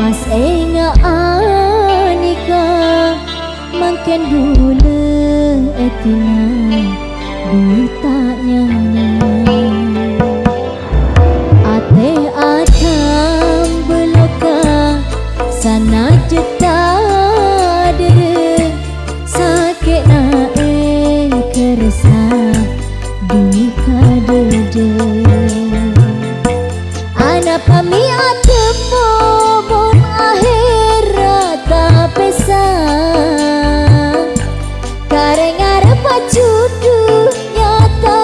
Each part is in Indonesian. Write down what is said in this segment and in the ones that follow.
Pas enga anika makin dulu etina ditanya ate atam beloka sana jeta dere sakit na kerasa duka dede anak pami atemo bom akhirat tak pesa kareng arep pacudu nyata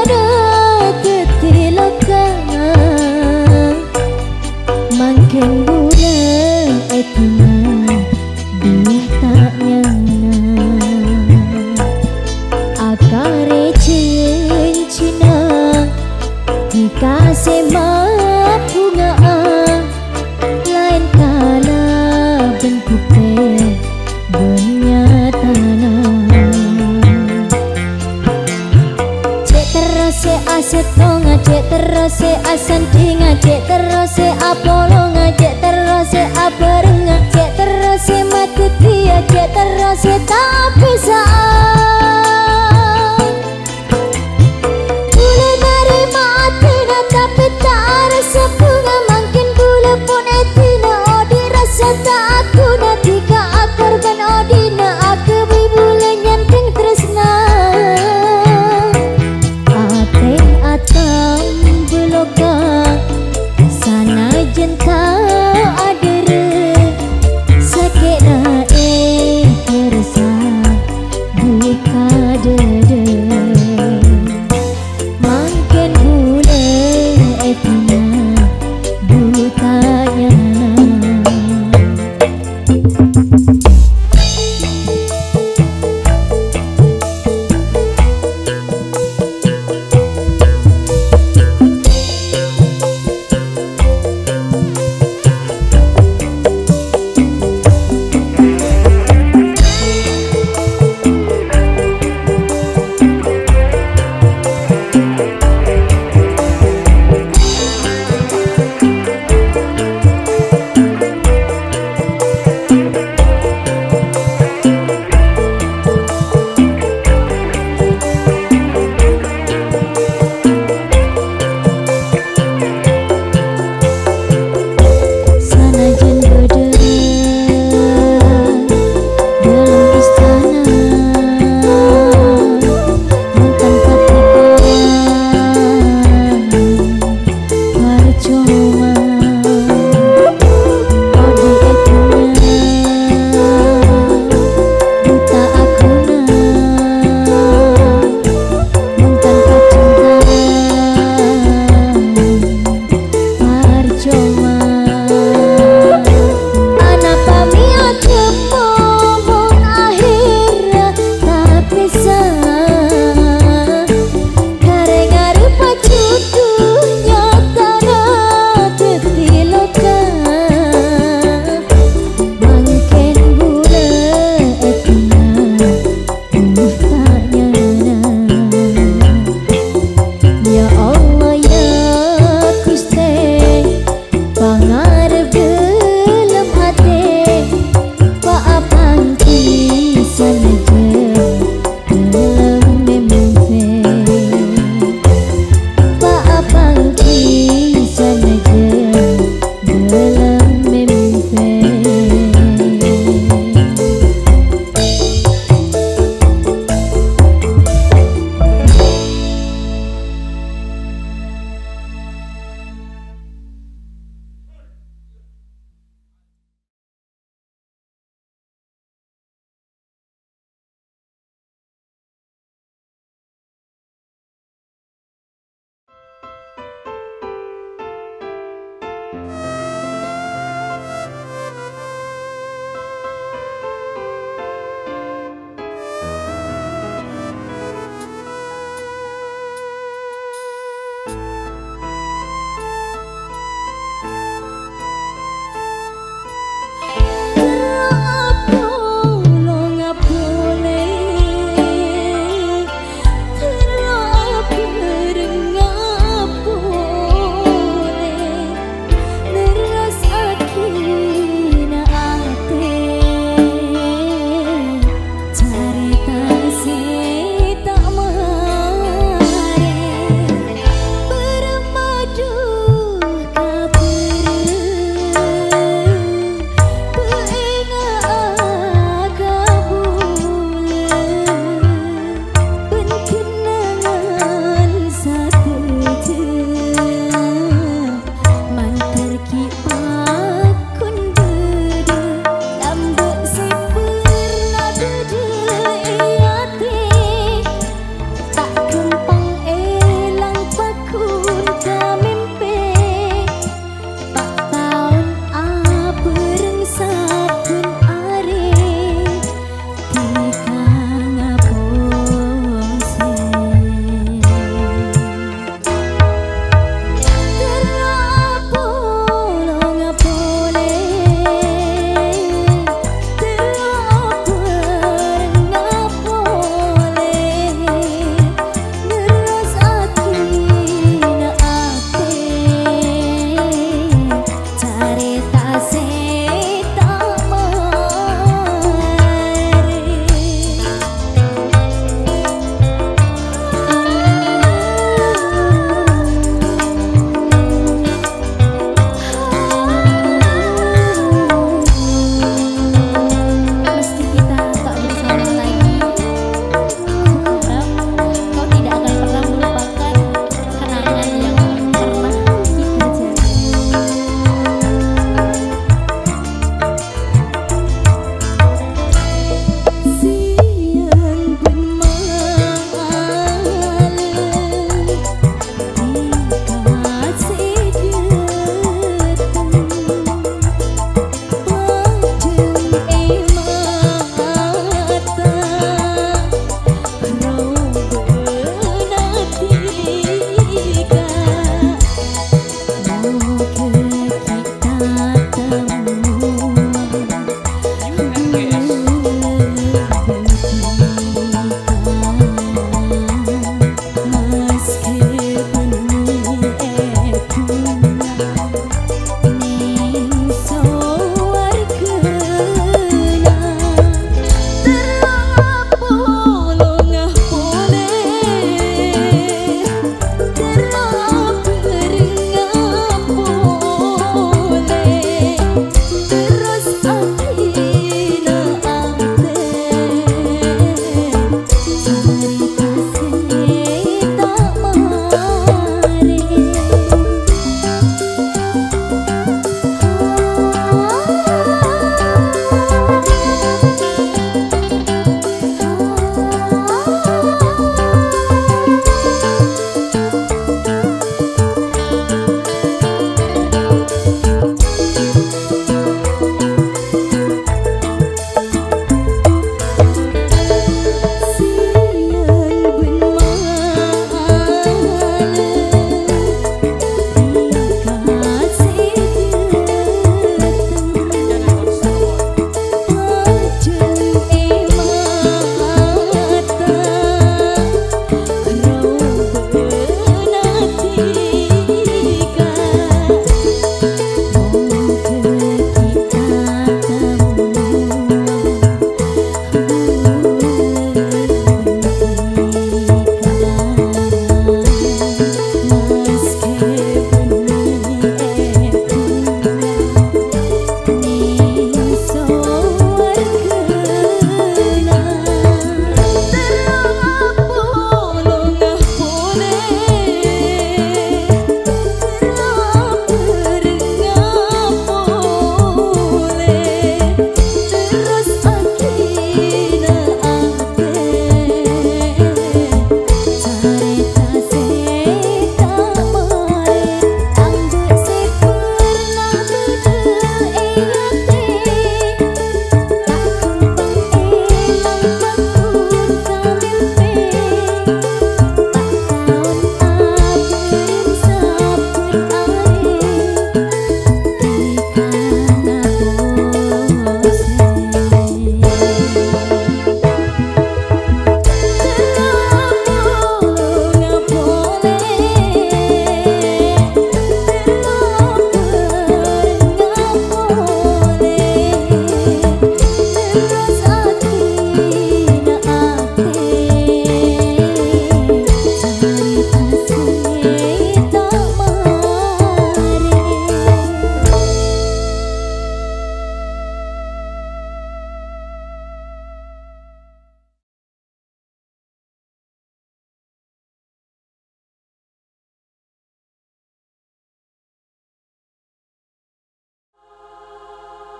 tetiloka makin gula etina dia tak nyana akare cincina dikasih bunga lain kala bentuknya benyatana cek terus asetonga cek terus asantinga cek terus apolonga cek terus aparenga cek terus matutia cek terus tak bisa sana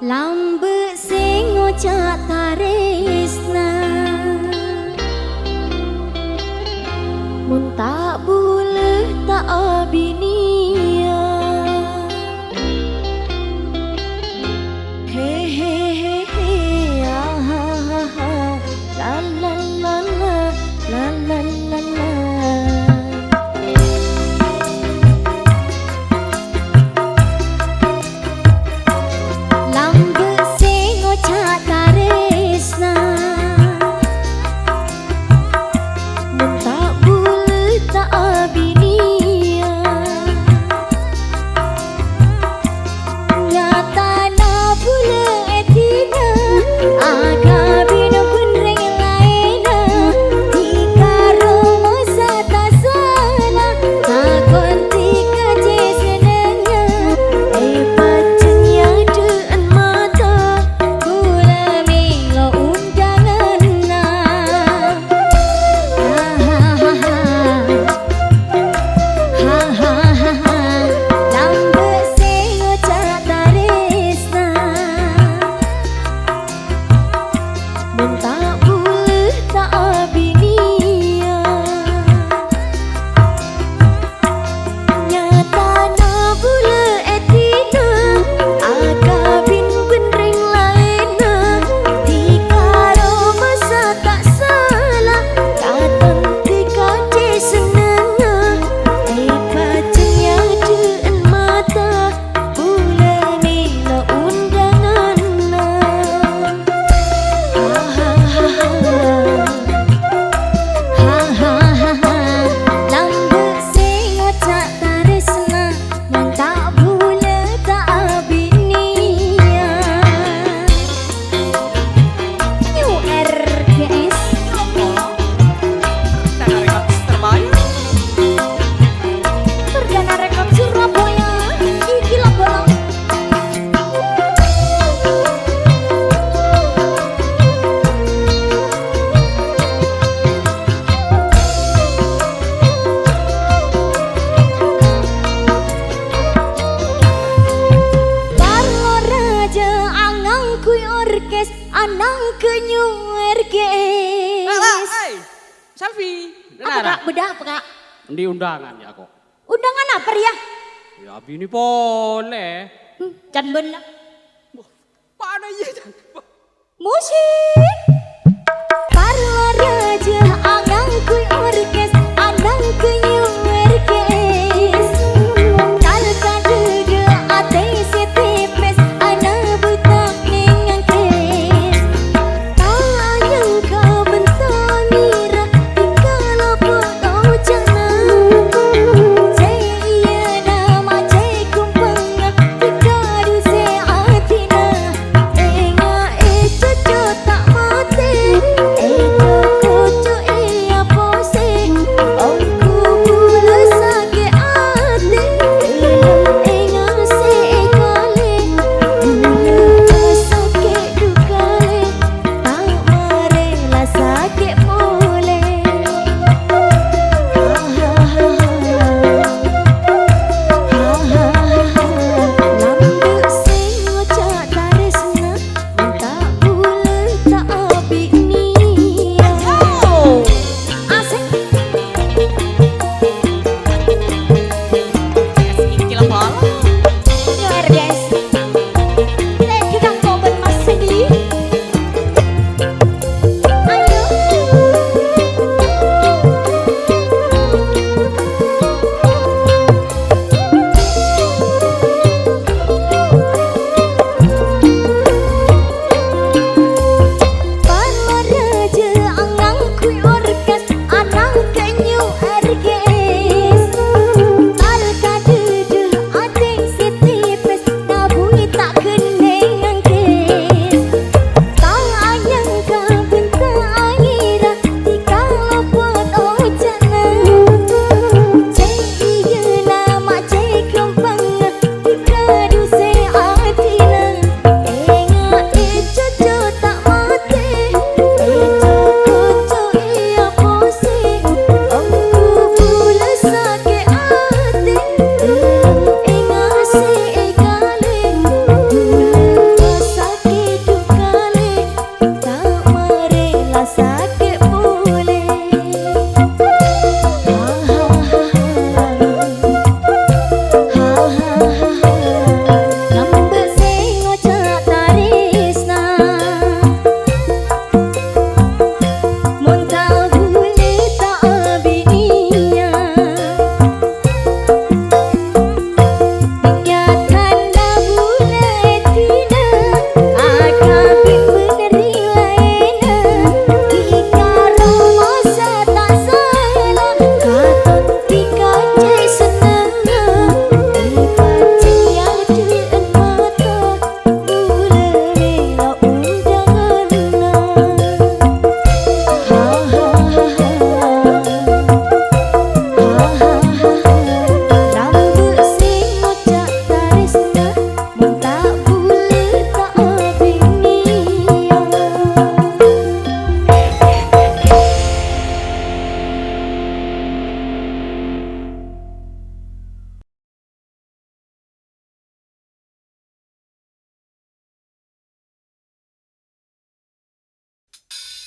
Lambe sing ngocak taresna mun tak boleh tak abinia he he he he ah ha ha ha la la la la la la la la. Anang kenyuer guys. Selfie. Apa kak? Bedah apa kak? Di undangan ya kok. Undangan apa ya? Ya bini boleh. Can bener. Mana iya? Musik. Parlo raja anang kui orkes, anang kenyuer guys. Kal kadege ate setipes, ana butak ningan kes. Tayang ka bentang mira, dikala potong cana. Cai iya nama cai kumpanga, dikadu se atina. Enga cocok tak mau.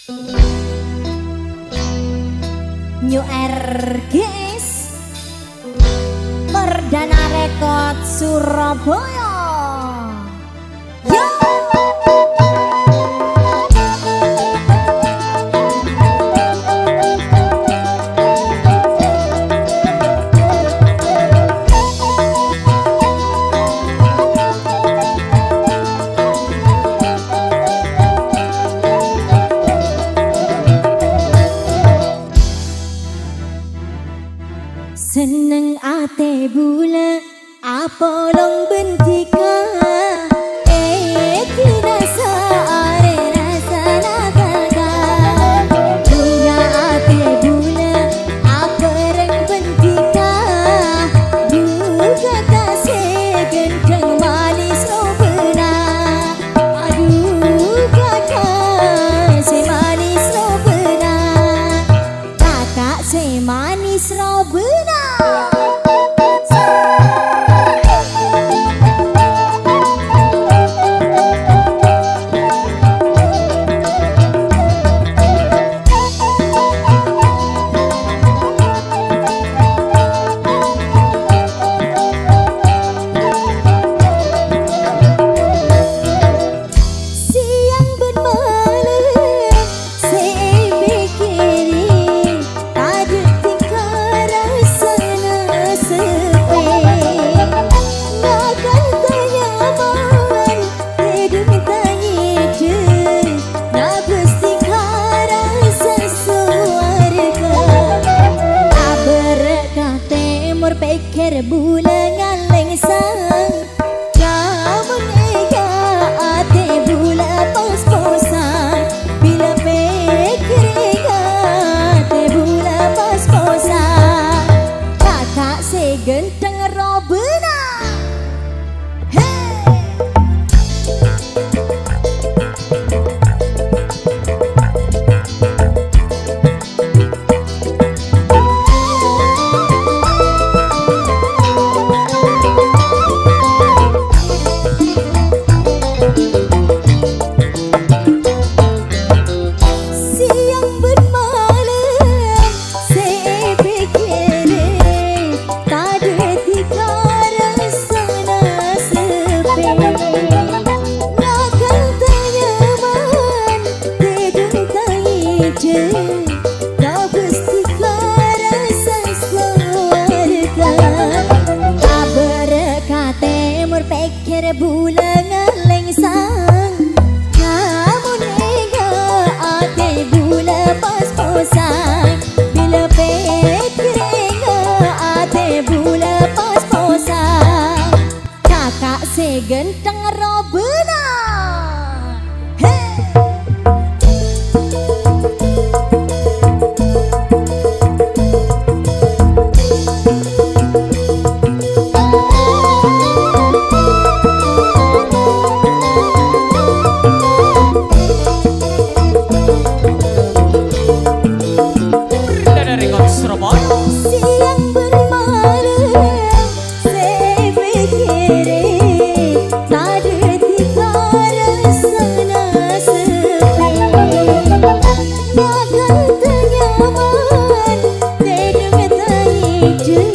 New RGS Perdana Rekod Surabaya. Yo! Seneng ate bula apa long bentika tidak saare rasa nagaga punya ate bula apa reng bentika buka kasih gendeng manis robena aduh kakak si manis robena kakak si manis robena. Pikir bulan ngaleng sang namun ega ate bula pos-posan bila pikir ega ate bula pos-posan kakak segenteng robena. Pikir bulan ngaleng sang namun ega ate bula pos-posan bila pikir ega ate bula pos-posan kakak segenteng robena. Siang bermalam saya pikirin tak ada tiga rasa sepi makan ternyaman tidur terhidup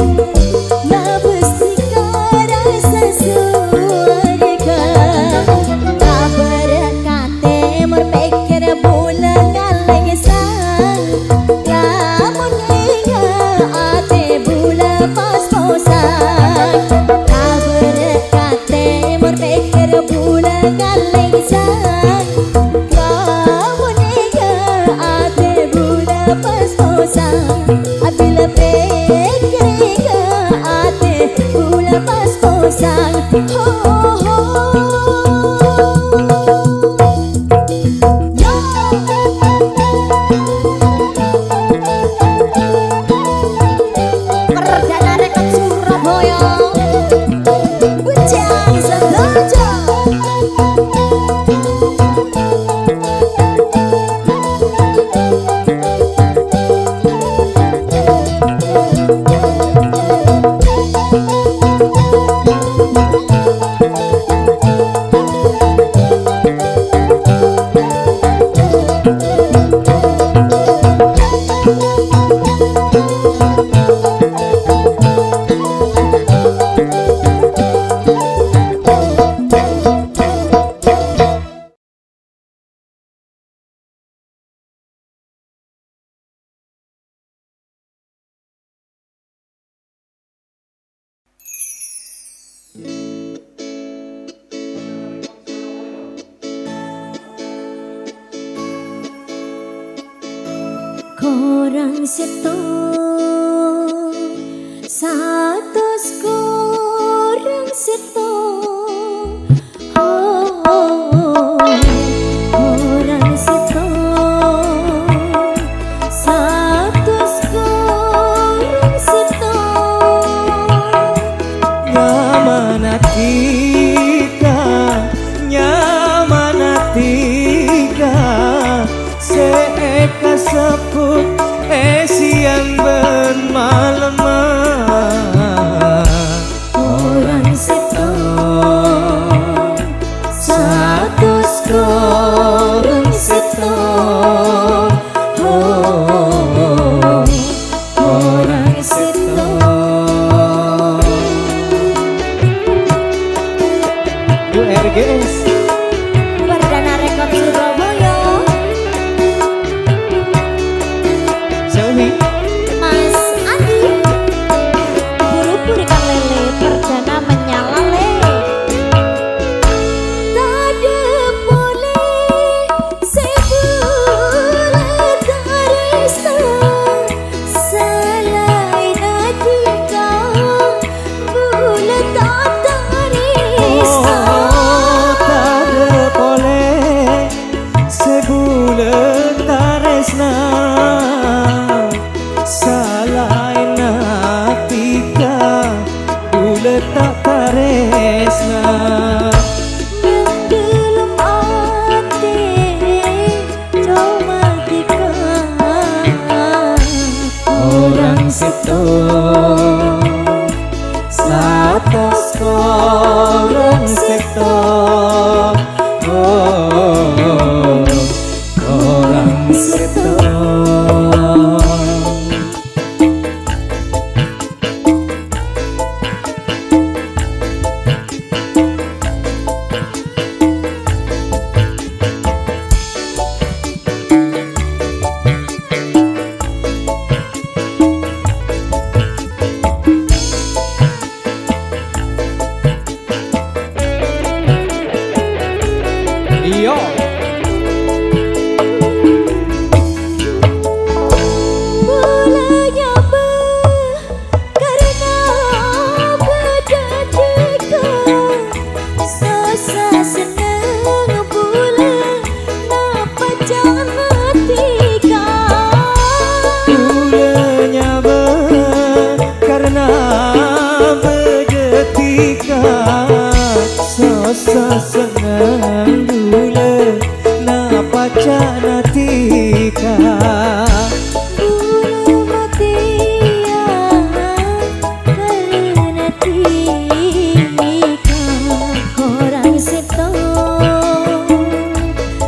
nak bersika rasa surga tak berkata berpikir bulan ngaleng sang namun ate bula pos-posan tak berkata berpikir bulan ngaleng sang namun ate bula pos-posan bila pikir ate bula pos-posan ho ho. Korang seto satus korang seto korang seto satus korang seto nyamanatika seeka seput siang bermalam orang seto satus korang seto orang seto URGS Perdana Rekod Surabaya Selvi Mas Andi buru-buru ikan lele perdana menyala le tade boleh sebulan karista selain adika bulan tak tarista tade boleh sebulan taresna salain natika bulan tak taresna menggelum hati coba tika orang seto satus korang seto orang seto Iya. bolanya karena berdetika susah senang bulan napa jangan tika Bulanya karena berdetika susah senang bulan napa jana tika bulu mati karena tika orang seto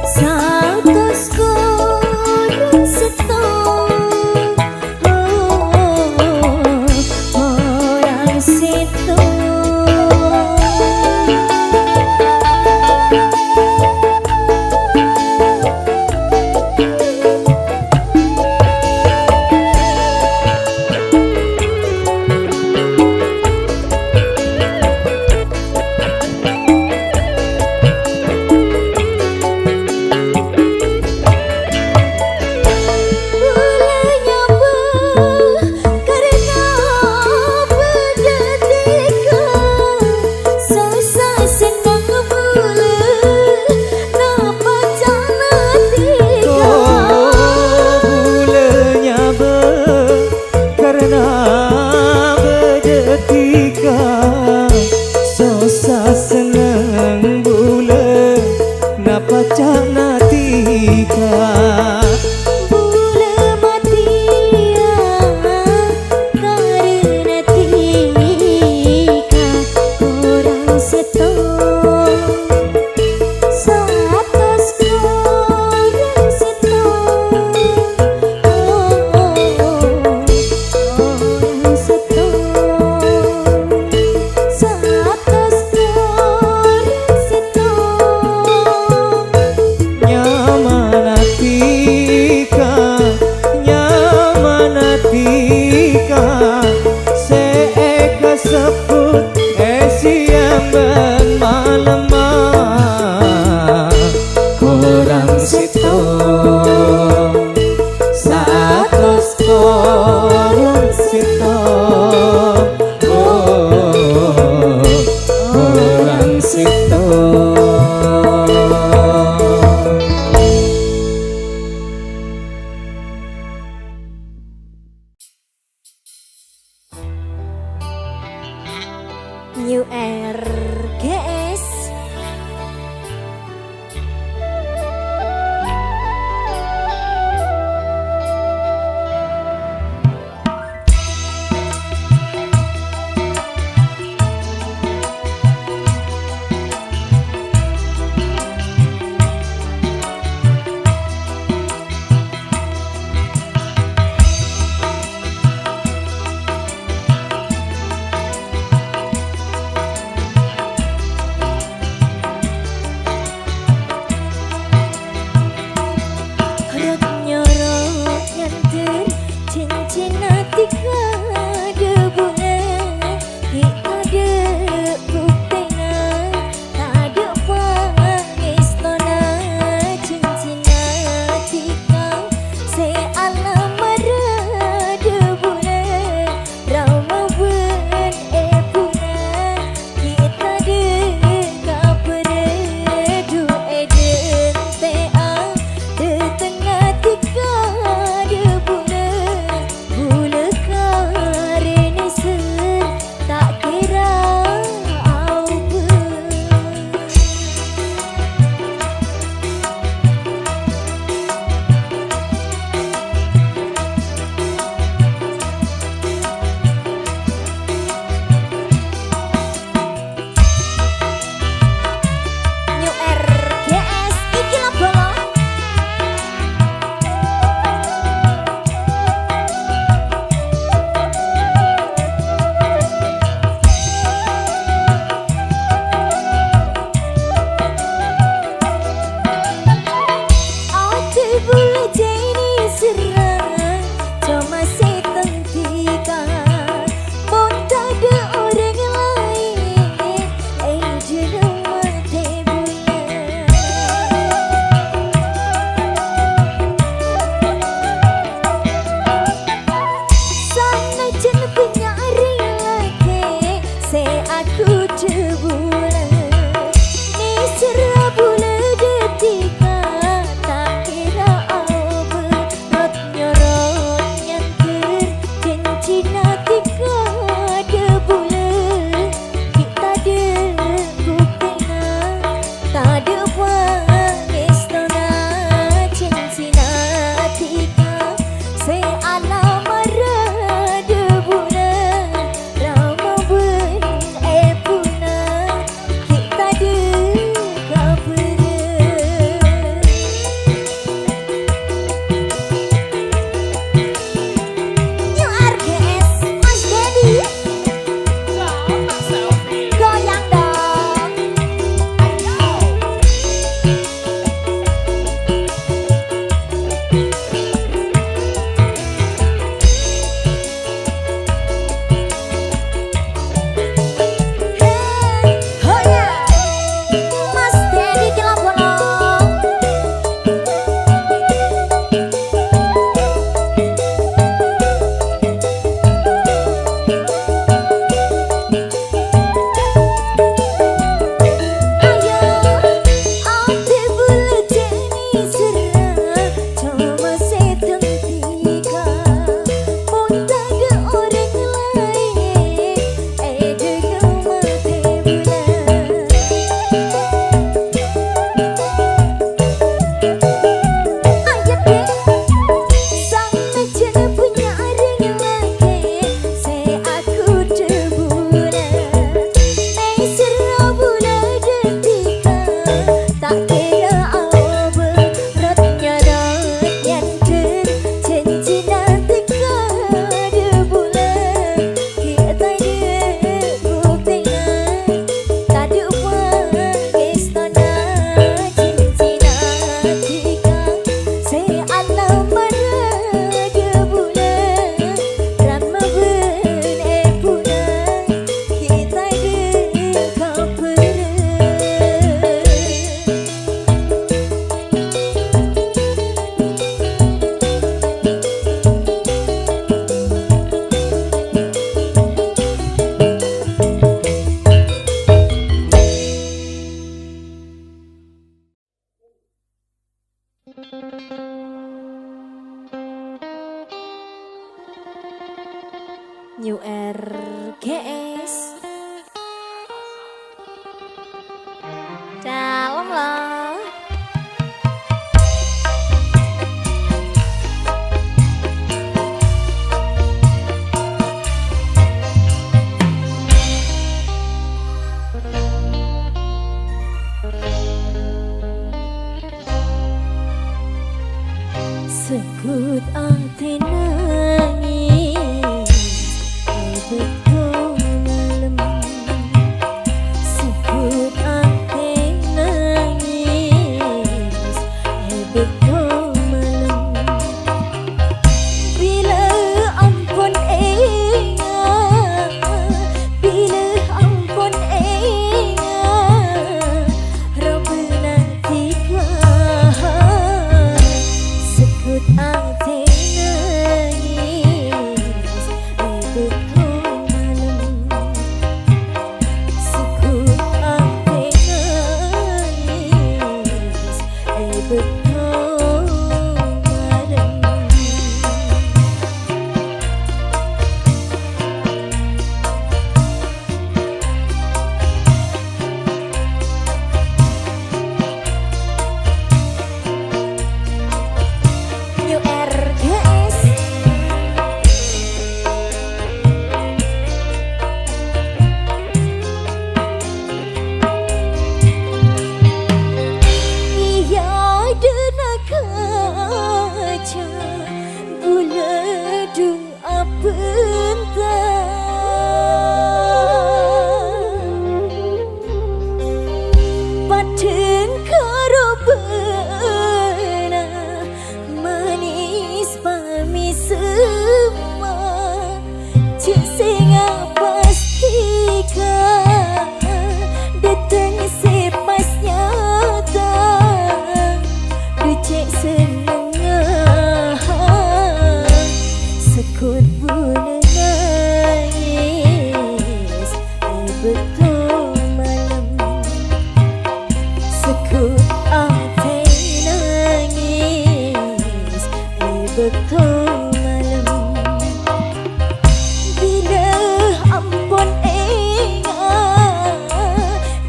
satus korang seto orang seto bolanya karena berdetika susah senang bulan napa jangan tika Bulanya karena berdetika susah senang bulan napa jana tika bulu mati karena tika orang seto satus korang seto orang seto satus korang seto nyamanatika seeka seput siang bermalam korang seto saat New RGS Dalam lah. Sekut ati nangis betul malam. Sekut ati nangis betul malam. Bila ampun ingat, bila ampun ingat, Rabbana tiga. Sekut ati nangis betul malam. Sekut ati nangis betul malam. New RGS Iya dena kaca gula du apunta Paten karo beuna manis pami semua cik singa pastikan datang sepas nyata dicek senengah sekut buna nangis betul malam. Sekut ati nangis betul malam. Bila ampun ingat,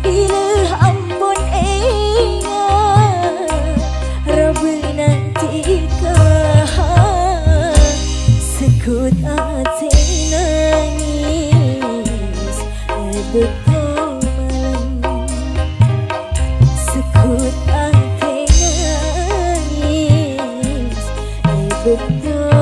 bila ampun ingat, Rabbana tiga. Sekut ati nangis betul malam. Sekut ati nangis betul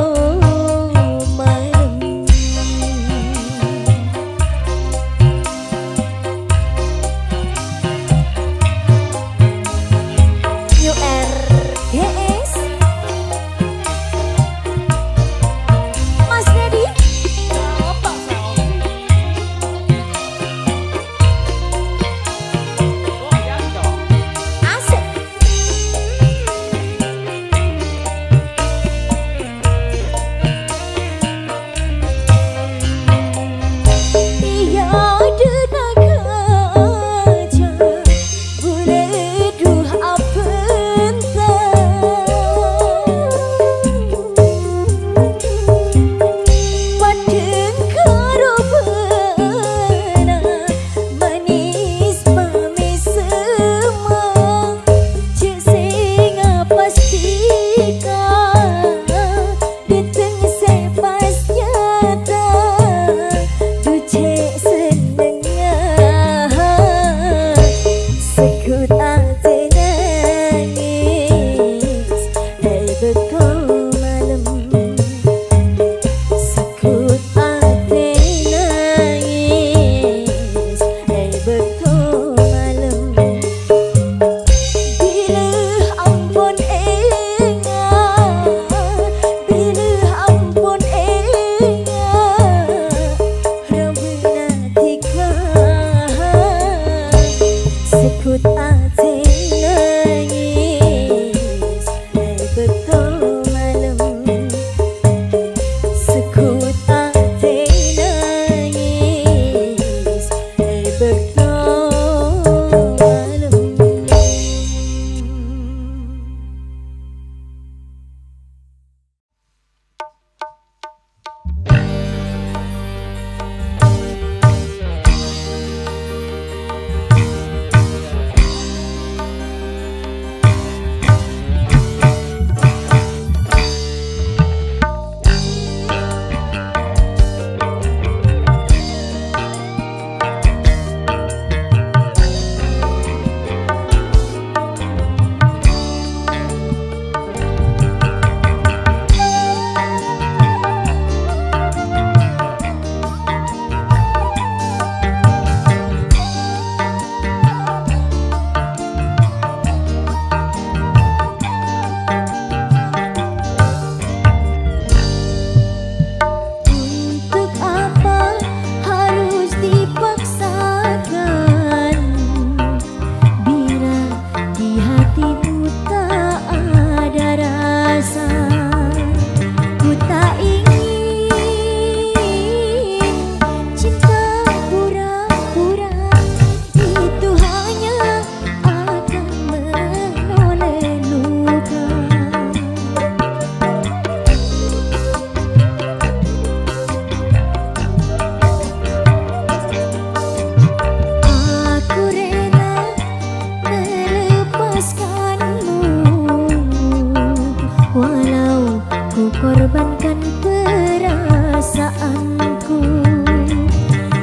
korbankan perasaanku.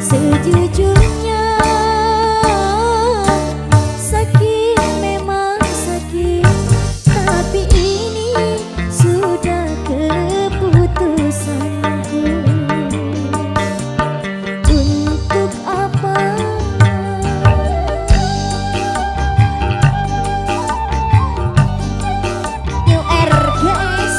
Sejujurnya sakit memang sakit, tapi ini sudah keputusanku. Untuk apa New Air guys.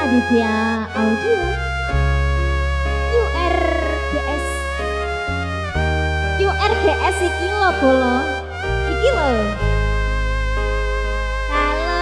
Aditya Audio URGS URGS iki lho bolo iki lho halo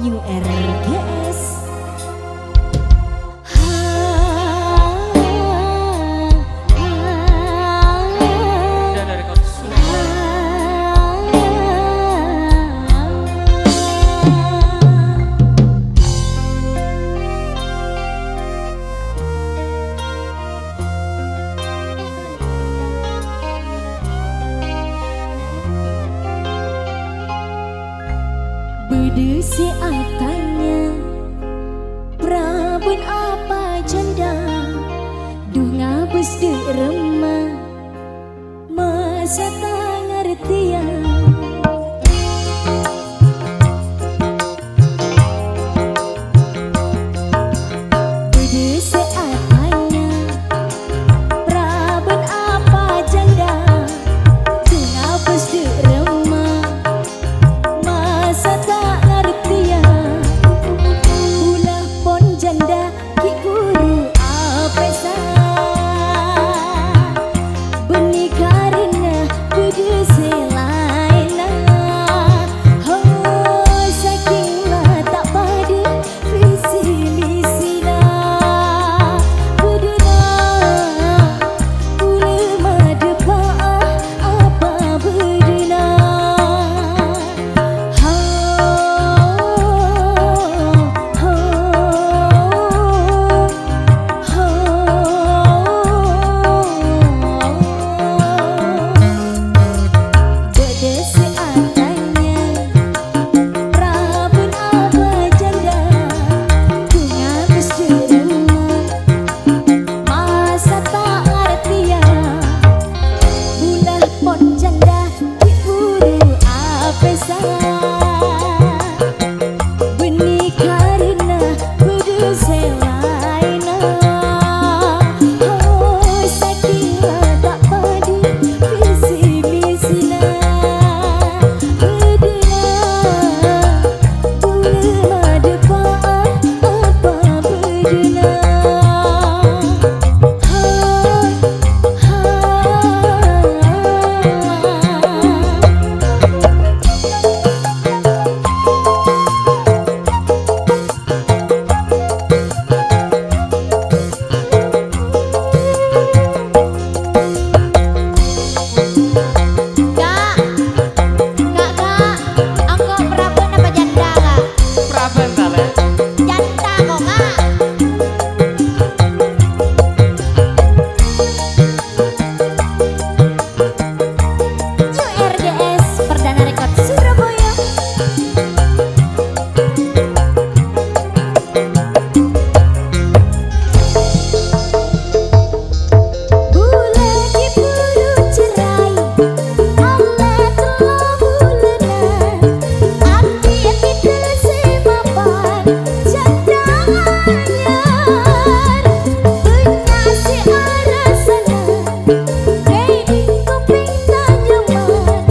New RGS. Perdana Record Surabaya. Berdesi atanya Prabun apa janda Duh ngabes de remah Masa tak ngertian Berdesi atanya Prabun apa janda Duh ngabes de remah Masa tak ngertian Ulah pon janda ki guru apesa Benih karena kudu selaina Oh saking lah tak pada visi misina Kuduna Ula madepa apa berduna Berdesi atanya Prabun apa janda Ku ngabes di rumah Masa tak ngertian Bulah pon janda Ki buru apesa Benih karena kudu selaina Oh saking lah tak pada visi misina Berdina Ula madepa apa berdina Kak, aku Prabun apa janda kak? Praben tale. Janda kok kak? New RGS Perdana Record Surabaya. Bulan diburu cerai Allah telah bulan Hati kita semapan Jandangannya Pengasih arah sana Baby kuping tanyaman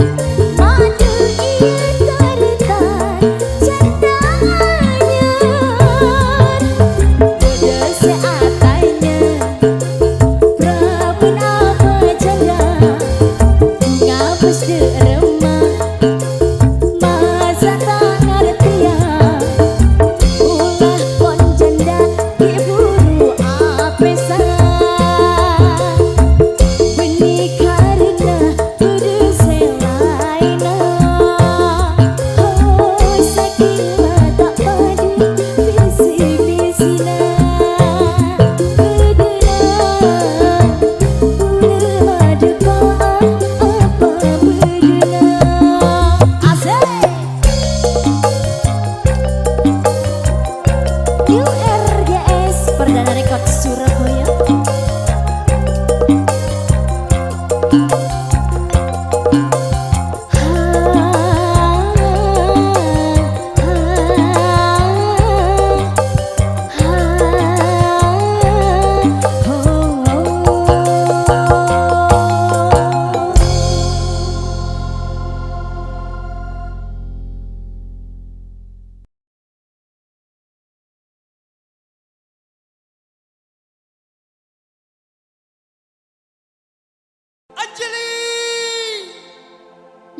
Madu ia tarikan Jandangannya Berdesi atanya Prabun apa janda Ngabes de remah Masa tak ngertian Ulah pon janda Ki buru apesa Benih karena kudu selaina Oh saking lah tak pada visi misina Berdina Ula madepa apa berdina Asik New RGS Perdana Record Surabaya.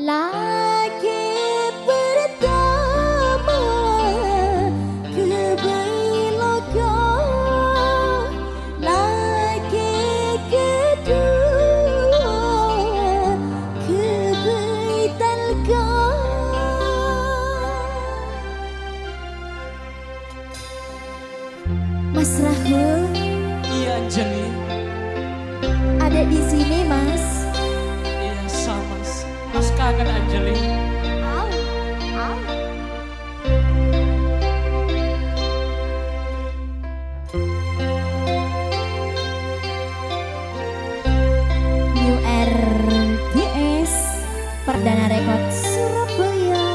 Lagi pertama Anjali. Ada di sini, Mas. Iya sama. Mas kangen Anjali. Au, au. New RDS Perdana Rekod Surabaya.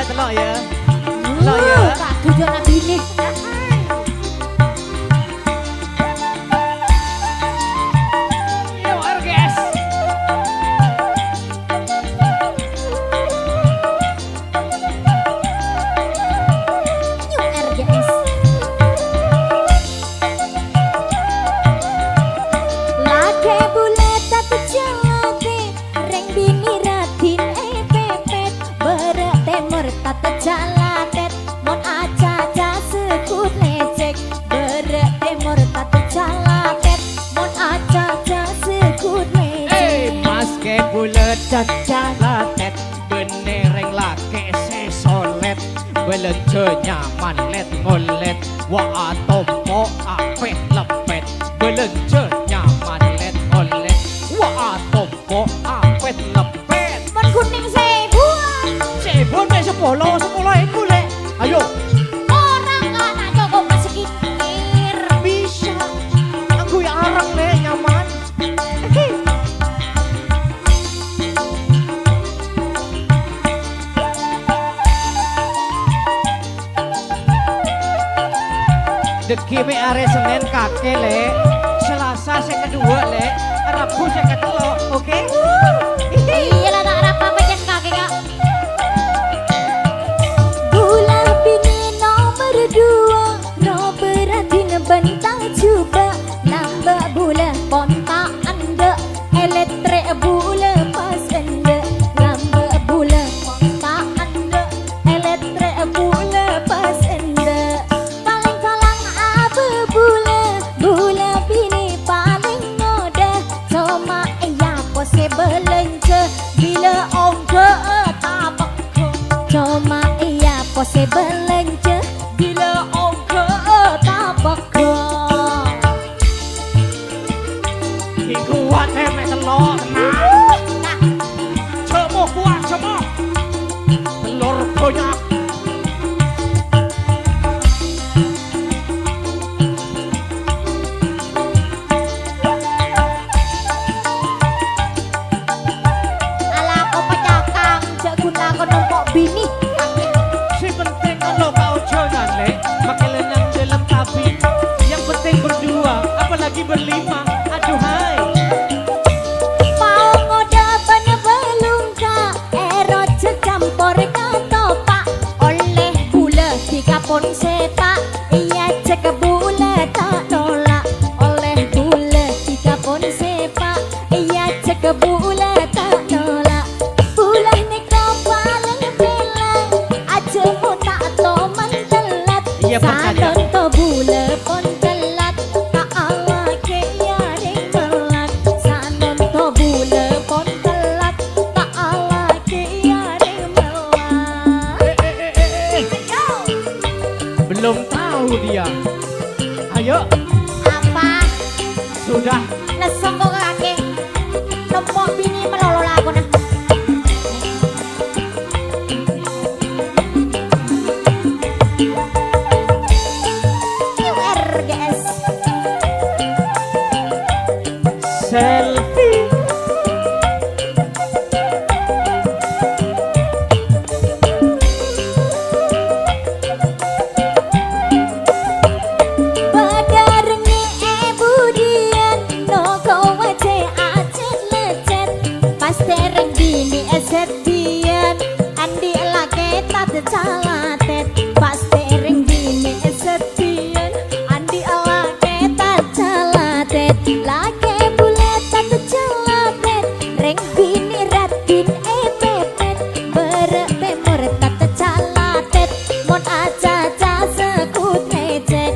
Telok ya. Telok ya. Kak tujuan nabi ini. Yo RGS. New RGS. Lake bulat tak jalate, reng bini radin pepet, berat temur tak jalatet, mon aca-aca sekut lecek, berat temur tak jalatet, mon aca-aca sekut lecek. Mas ke bulet cacalatet, benereng lake sesolet, belence nyaman let ngolet, wa atompo apet lepet, belence nyaman let ngolet, wa atompo apet lepet. Mon kuning sebuah, Sebon mek 10 le. Ayo orang anak Joko Masekir. bisa. Aku ya arang le nyaman. Deki me are Senin kake le, Selasa sing kedua le, Rabu sing ketelu, oke? Iya lah tak apa pajan kaki kak. Bulan bini nomor 2, Robert Adina bentang juga, nambah bulan kontak anda, elektrik bulan pas anda, nambah bulan kontak anda, elektrik bulan pas anda. Paling kalang apa bulan bini paling mudah, cuma iya pose belanja bila ongke tapak. Cuma iya pose belanja bila ongke tapak. Ki kuat mek telur tenang. Nah, Cemo kuat cemo. Telur banyak. ala ko pacakang jak guna ko nombok bini. Si penting kalau kau jalan le, pakai lenang dalam kabin. Yang penting berdua, apalagi berlima. Aduhai. Mau ngoda bana belungka, ero campur katopak, oleh gula dikapon setak, iya cek bula tak nolak, oleh gula dikapon sepak, iya cek bula tak nolak. Bulan niko paling bilang, aja mu tak toman telat, Iya, percaya. salon to bula pon telat, tak ala ke yaring telat, salon to bula pon telat, tak ala ke yaring telat. Belum tahu dia. Ayo, Apa? sudah. Lesong kok kakek. Nempok bini melolol aku nah. URGS. Selfie. Badarengi budian no kowace acet lecet pas tereng bini esetian andi lake tat calatet pas tereng bini esetian andi lake tat calatet lake bulet tat calatet reng bini ratin epepet berek pemor tat calatet mon aja sekut lecet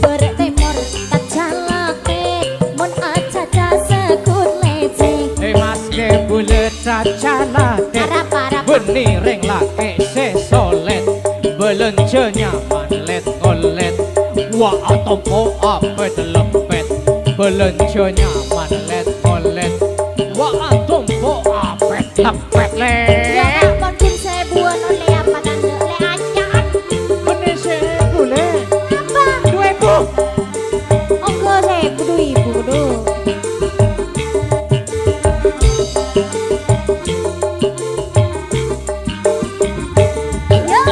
berek temor tak calaket mon aja sekut lecet Mas ke bulet cacalate. Parah Beni reng lake sesolet. Belence nyaman let ngolet. Wa atompo apet lempet. Belence nyaman let ngolet. Wa atompo apet lempet ya let. nak pun sebuah nole apa tante le anyar Beni se bulet. apa 2000. onggo sebu ibu do iya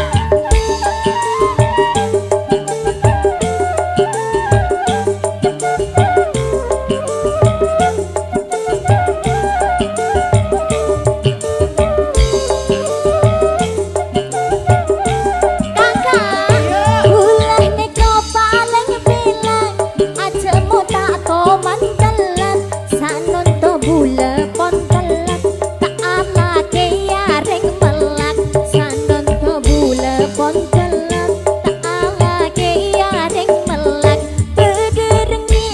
kakak ulah neko paling bilang aja mau tak to mantelan sanon to bule pon telat tak alake ya reng melak sanon to bule pon telat tak alake ya reng melak bederengi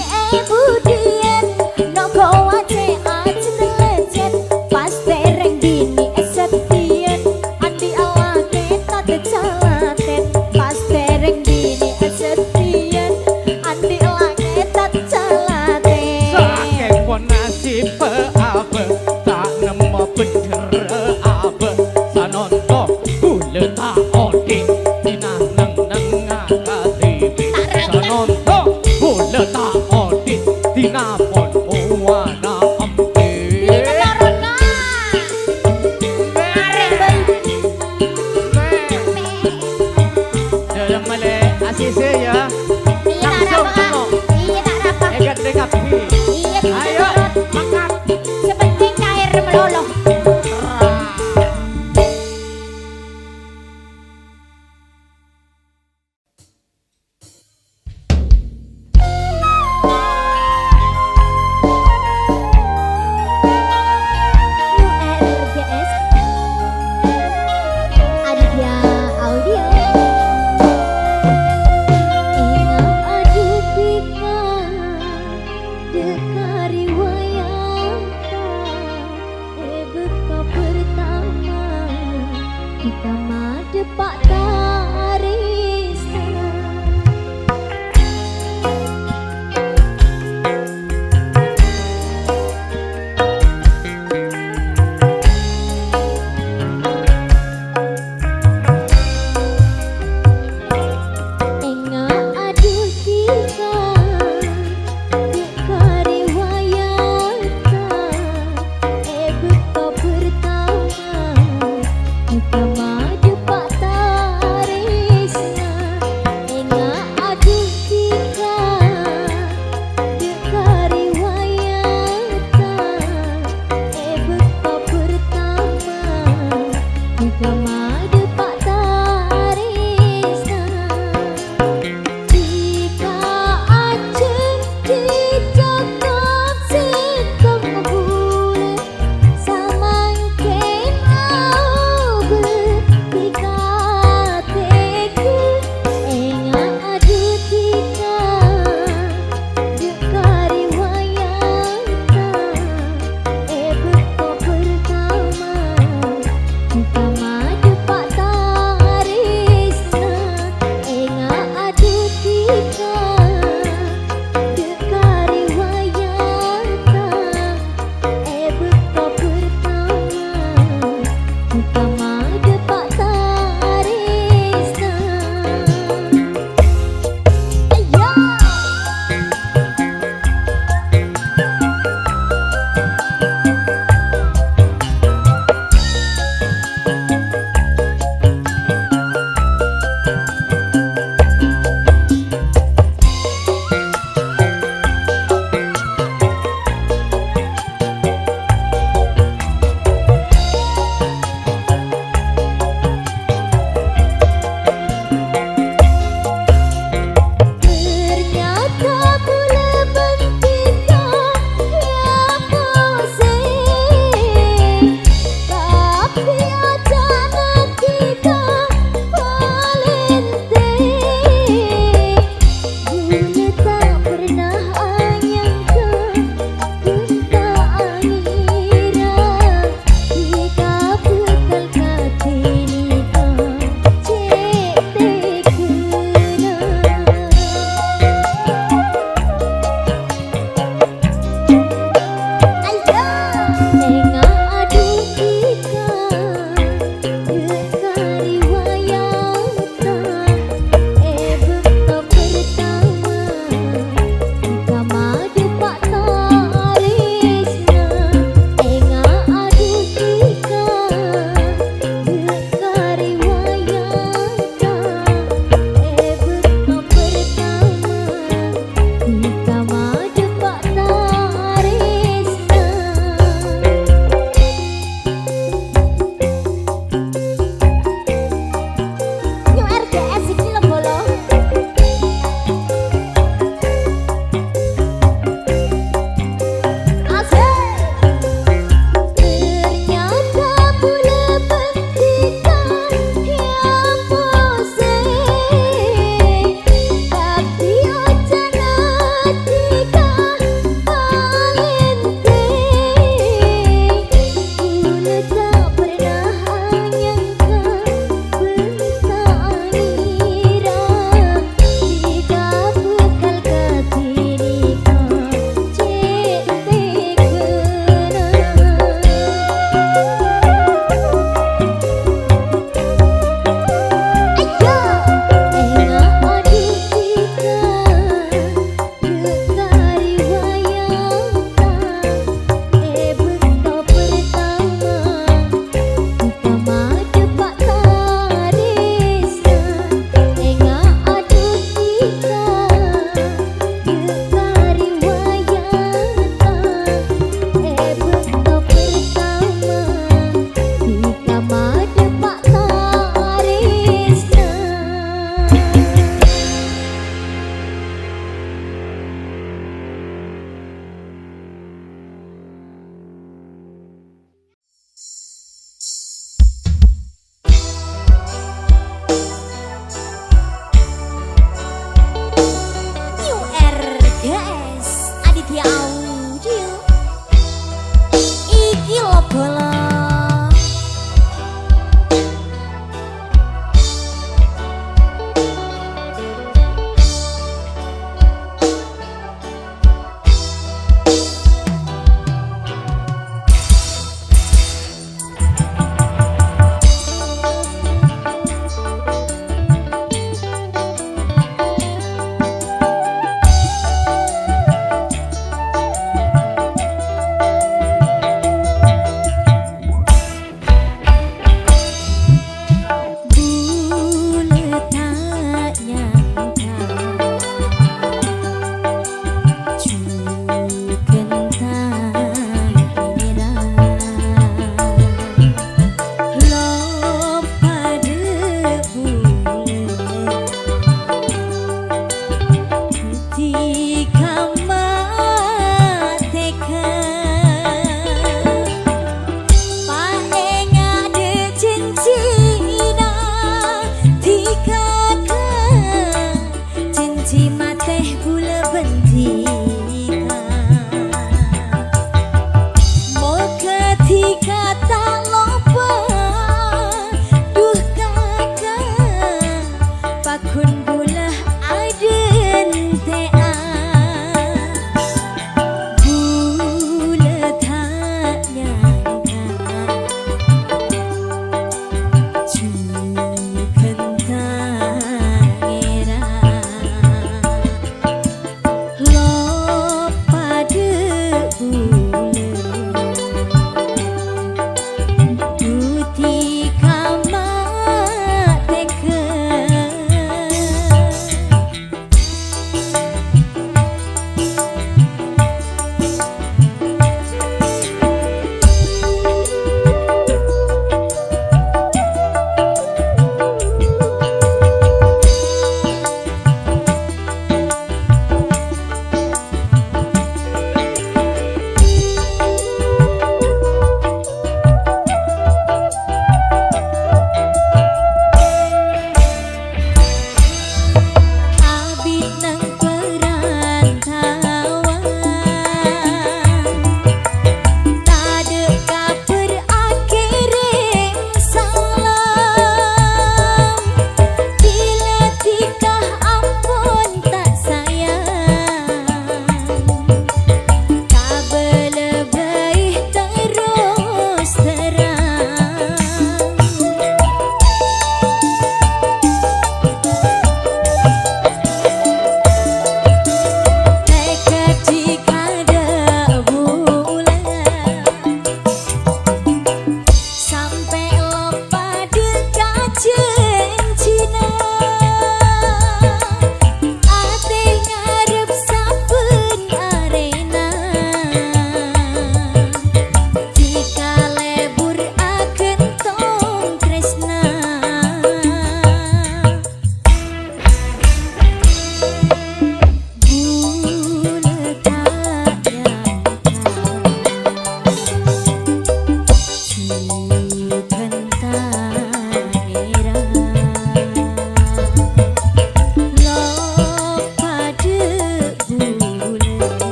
budian no kowace acen lecet pas tereng bini esetian andi alake tat calatet pas tereng bini esetian andi alake tat calatet Sake pon nasib apa tak nemu bener apa sanonto bule tak oding dina nang ngakati sanonto bule tak oding dina pon